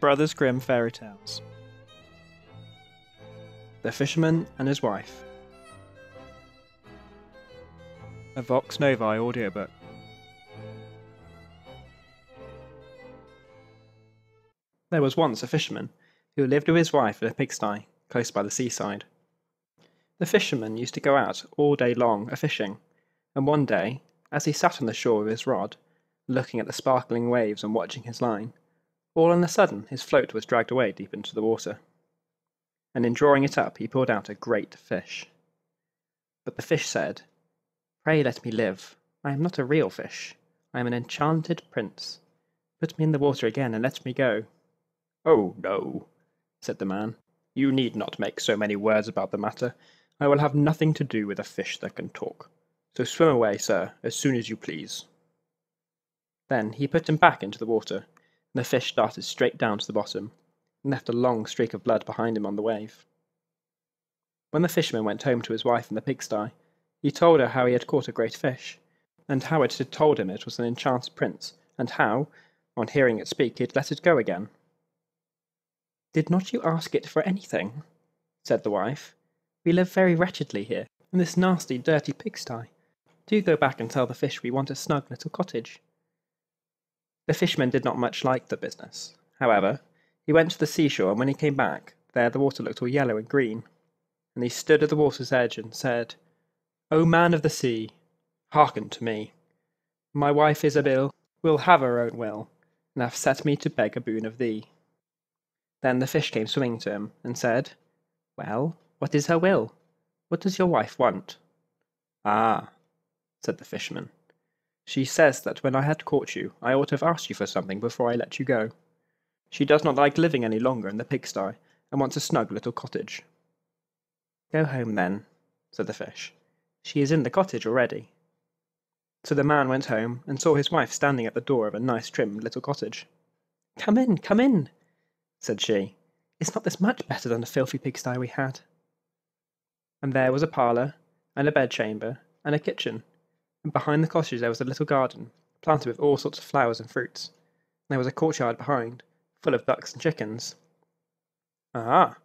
Brothers Grimm fairy tales. The Fisherman and His Wife. A Vox Novi audiobook. There was once a fisherman who lived with his wife in a pigsty close by the seaside. The fisherman used to go out all day long a-fishing, and one day, as he sat on the shore with his rod, looking at the sparkling waves and watching his line, all on a sudden his float was dragged away deep into the water, and in drawing it up he pulled out a great fish. But the fish said, "Pray let me live. I am not a real fish. I am an enchanted prince. Put me in the water again and let me go." "Oh, no," said the man. "You need not make so many words about the matter. I will have nothing to do with a fish that can talk. So swim away, sir, as soon as you please." Then he put him back into the water, and the fish darted straight down to the bottom, and left a long streak of blood behind him on the wave. When the fisherman went home to his wife in the pigsty, he told her how he had caught a great fish, and how it had told him it was an enchanted prince, and how, on hearing it speak, he had let it go again. "Did not you ask it for anything?" said the wife. "We live very wretchedly here, in this nasty, dirty pigsty. Do go back and tell the fish we want a snug little cottage." The fisherman did not much like the business. However, he went to the seashore, and when he came back, there the water looked all yellow and green, and he stood at the water's edge and said, "O man of the sea, hearken to me. My wife Isabel will have her own will, and hath set me to beg a boon of thee." Then the fish came swimming to him, and said, "Well, what is her will? What does your wife want?" "Ah," said the fisherman, "she says that when I had caught you, I ought to have asked you for something before I let you go. She does not like living any longer in the pigsty, and wants a snug little cottage." "Go home then," said the fish. "She is in the cottage already." So the man went home, and saw his wife standing at the door of a nice trimmed little cottage. Come in," said she. "Is not this much better than the filthy pigsty we had?" And there was a parlour, and a bedchamber, and a kitchen, and behind the cottage there was a little garden, planted with all sorts of flowers and fruits, and there was a courtyard behind, full of ducks and chickens. "Ah,"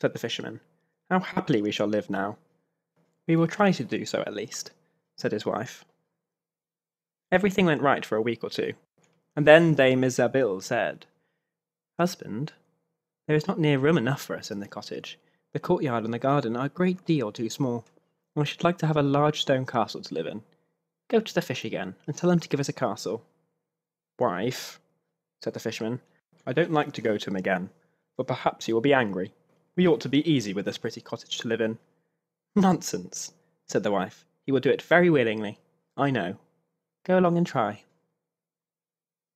said the fisherman, "how happily we shall live now." "We will try to do so at least," said his wife. Everything went right for a week or two, and then Dame Isabel said, "Husband, there is not near room enough for us in the cottage. The courtyard and the garden are a great deal too small, and we should like to have a large stone castle to live in. Go to the fish again, and tell him to give us a castle." "Wife," said the fisherman, "I don't like to go to him again, but perhaps he will be angry. We ought to be easy with this pretty cottage to live in." "Nonsense," said the wife. "He will do it very willingly, I know. Go along and try."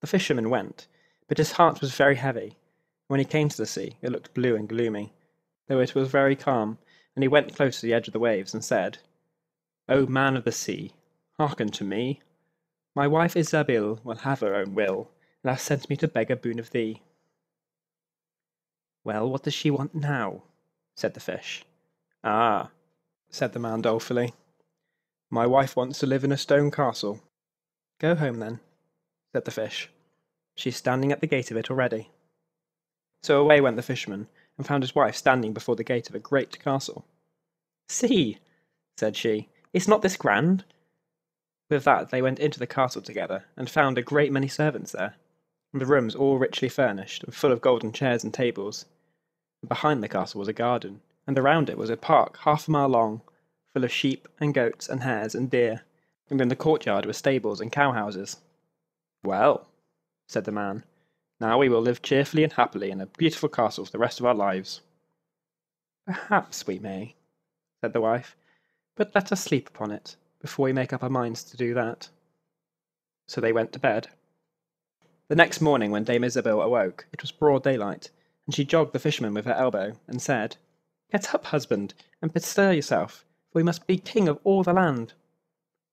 The fisherman went, but his heart was very heavy. When he came to the sea, it looked blue and gloomy, though it was very calm, and he went close to the edge of the waves and said, "O man of the sea, hearken to me. My wife Isabel will have her own will, and hath sent me to beg a boon of thee." "Well, what does she want now?" said the fish. "Ah," said the man dolefully, "my wife wants to live in a stone castle." "Go home then," said the fish. "She's standing at the gate of it already." So away went the fisherman, and found his wife standing before the gate of a great castle. "See," said she, "is not this grand?" With that they went into the castle together, and found a great many servants there, and the rooms all richly furnished, and full of golden chairs and tables. And behind the castle was a garden, and around it was a park 1/2 mile long, full of sheep and goats and hares and deer, and in the courtyard were stables and cowhouses. "Well," said the man, "now we will live cheerfully and happily in a beautiful castle for the rest of our lives." "Perhaps we may," said the wife, "but let us sleep upon it, before we make up our minds to do that." So they went to bed. The next morning when Dame Isabel awoke, it was broad daylight, and she jogged the fisherman with her elbow, and said, "Get up, husband, and bestir yourself, for we must be king of all the land."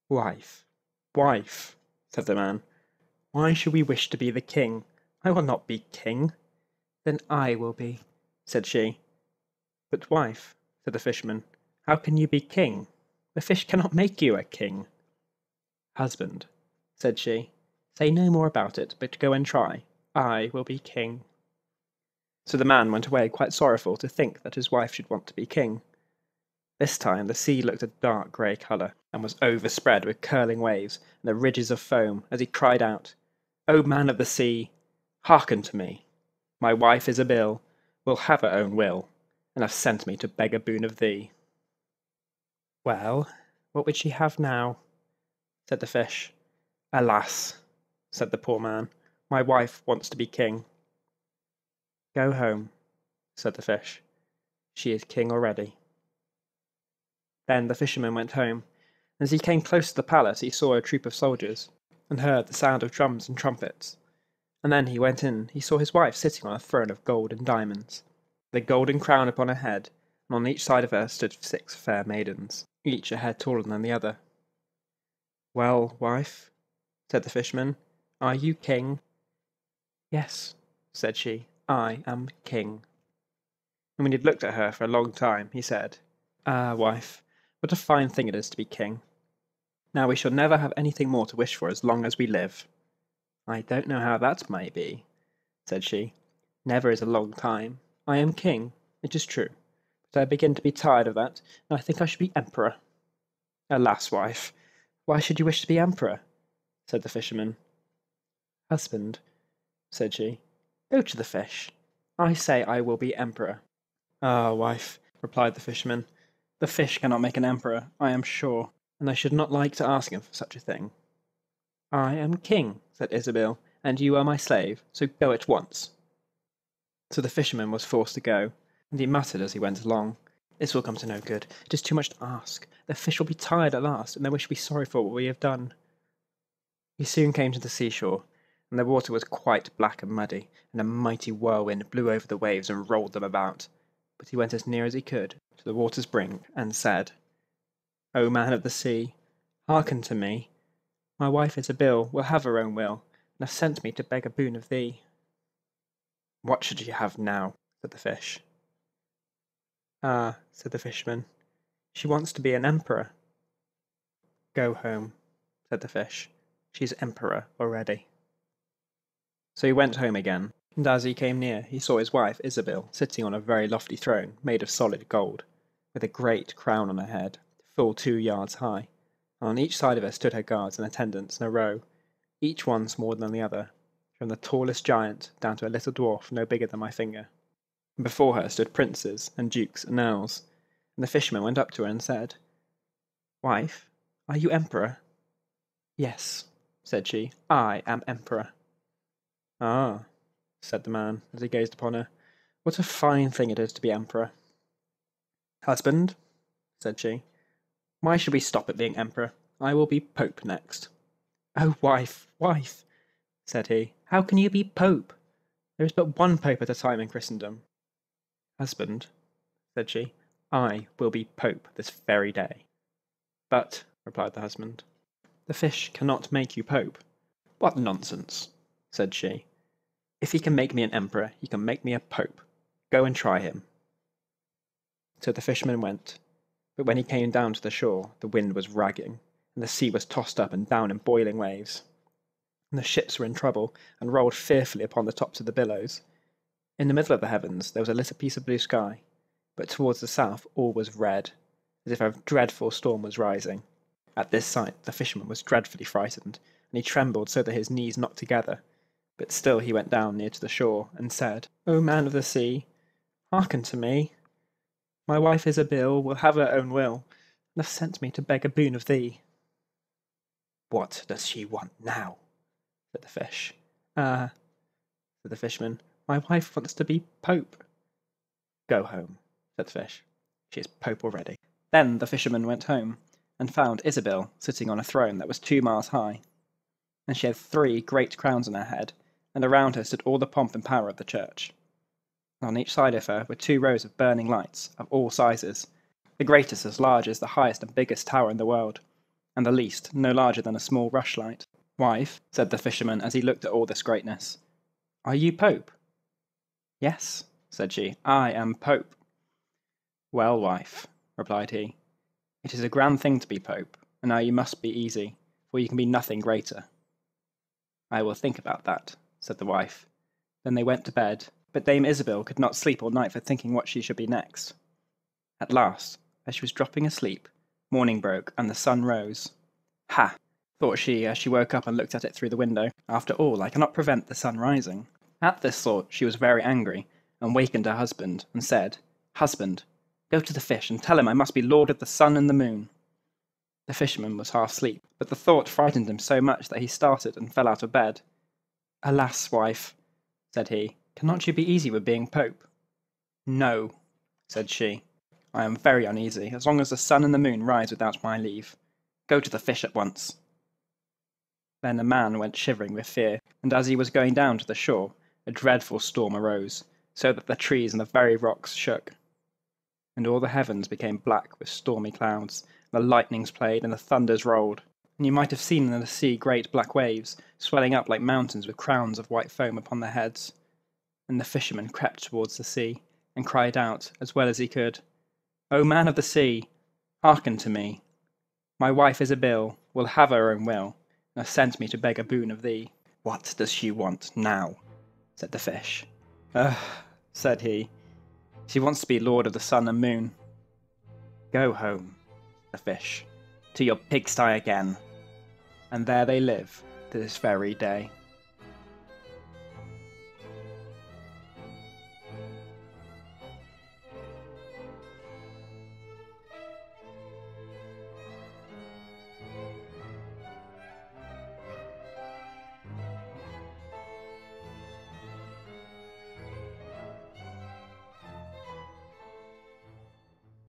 "Wife, said the man, "why should we wish to be the king? I will not be king." "Then I will be," said she. "But wife," said the fisherman, "how can you be king? The fish cannot make you a king." "Husband," said she, "say no more about it, but go and try. I will be king." So the man went away quite sorrowful to think that his wife should want to be king. This time the sea looked a dark grey colour, and was overspread with curling waves and the ridges of foam, as he cried out, "O man of the sea, hearken to me. My wife Isabel will have her own will, and hath sent me to beg a boon of thee." "Well, what would she have now?" said the fish. "Alas," said the poor man, "my wife wants to be king." "Go home," said the fish. "She is king already." Then the fisherman went home, and as he came close to the palace he saw a troop of soldiers, and heard the sound of drums and trumpets. And then he went in, he saw his wife sitting on a throne of gold and diamonds, with a golden crown upon her head, and on each side of her stood 6 fair maidens, each a head taller than the other. "Well, wife," said the fisherman, "are you king?" "Yes," said she, "I am king." And when he had looked at her for a long time, he said, "Ah, wife, what a fine thing it is to be king. Now we shall never have anything more to wish for as long as we live." "I don't know how that may be," said she. "Never is a long time. I am king, it is true, but I begin to be tired of that, and I think I should be emperor." "Alas, wife, why should you wish to be emperor?" said the fisherman. "Husband," said she, "go to the fish. I say I will be emperor." "Ah, wife," replied the fisherman, "the fish cannot make an emperor, I am sure, and I should not like to ask him for such a thing." "I am king," said Isabel, "and you are my slave, so go at once." So the fisherman was forced to go, and he muttered as he went along, "This will come to no good. It is too much to ask. The fish will be tired at last, and then we shall be sorry for what we have done." He soon came to the seashore, and the water was quite black and muddy, and a mighty whirlwind blew over the waves and rolled them about. But he went as near as he could to the water's brink, and said, "O man of the sea, hearken to me. My wife Isabel will have her own will, and hath sent me to beg a boon of thee." "What should she have now?" said the fish. "Ah," said the fisherman, "she wants to be an emperor." "Go home," said the fish. "She is emperor already." So he went home again, and as he came near he saw his wife Isabel sitting on a very lofty throne made of solid gold, with a great crown on her head, full 2 yards high, and on each side of her stood her guards and attendants in a row, each one smaller than the other, from the tallest giant down to a little dwarf no bigger than my finger. And before her stood princes and dukes and earls, and the fisherman went up to her and said, "Wife, are you emperor?" "Yes," said she, "I am emperor." "Ah," said the man, as he gazed upon her, "what a fine thing it is to be emperor." "Husband," said she, "why should we stop at being emperor? I will be pope next." "Oh, wife, wife," said he, "how can you be pope? There is but one pope at a time in Christendom." "Husband," said she, "I will be pope this very day." "But," replied the husband, "the fish cannot make you pope." "What nonsense!" said she. "If he can make me an emperor, he can make me a pope. Go and try him." So the fisherman went, but when he came down to the shore, the wind was ragging, and the sea was tossed up and down in boiling waves, and the ships were in trouble, and rolled fearfully upon the tops of the billows. In the middle of the heavens there was a little piece of blue sky, but towards the south all was red, as if a dreadful storm was rising. At this sight the fisherman was dreadfully frightened, and he trembled so that his knees knocked together, but still he went down near to the shore, and said, "O man of the sea, hearken to me. My wife Isabel will have her own will, and hath sent me to beg a boon of thee." "What does she want now?" said the fish. "Ah," said the fisherman, "my wife wants to be pope." "Go home," said the fish. "She is pope already." Then the fisherman went home, and found Isabel sitting on a throne that was 2 miles high, and she had 3 great crowns on her head, and around her stood all the pomp and power of the church. On each side of her were 2 rows of burning lights, of all sizes, the greatest as large as the highest and biggest tower in the world, and the least no larger than a small rushlight. "Wife," said the fisherman as he looked at all this greatness, "are you pope?" "Yes," said she, "I am pope." "Well, wife," replied he, "it is a grand thing to be pope, and now you must be easy, for you can be nothing greater." "I will think about that," said the wife. Then they went to bed, but but Dame Isabel could not sleep all night for thinking what she should be next. At last, as she was dropping asleep, morning broke and the sun rose. Ha! Thought she as she woke up and looked at it through the window. After all, I cannot prevent the sun rising. At this thought she was very angry, and wakened her husband, and said, "Husband, go to the fish and tell him I must be lord of the sun and the moon." The fisherman was half asleep, but the thought frightened him so much that he started and fell out of bed. "Alas, wife," said he, "cannot you be easy with being Pope?" "No," said she, "I am very uneasy, as long as the sun and the moon rise without my leave. Go to the fish at once." Then the man went shivering with fear, and as he was going down to the shore, a dreadful storm arose, so that the trees and the very rocks shook. And all the heavens became black with stormy clouds, and the lightnings played, and the thunders rolled, and you might have seen in the sea great black waves, swelling up like mountains with crowns of white foam upon their heads. And the fisherman crept towards the sea, and cried out, as well as he could, "O man of the sea, hearken to me. My wife Isabel will have her own will, and has sent me to beg a boon of thee." "What does she want now?" said the fish. Said he, "she wants to be lord of the sun and moon." "Go home," the fish, "to your pigsty again." And there they live to this very day.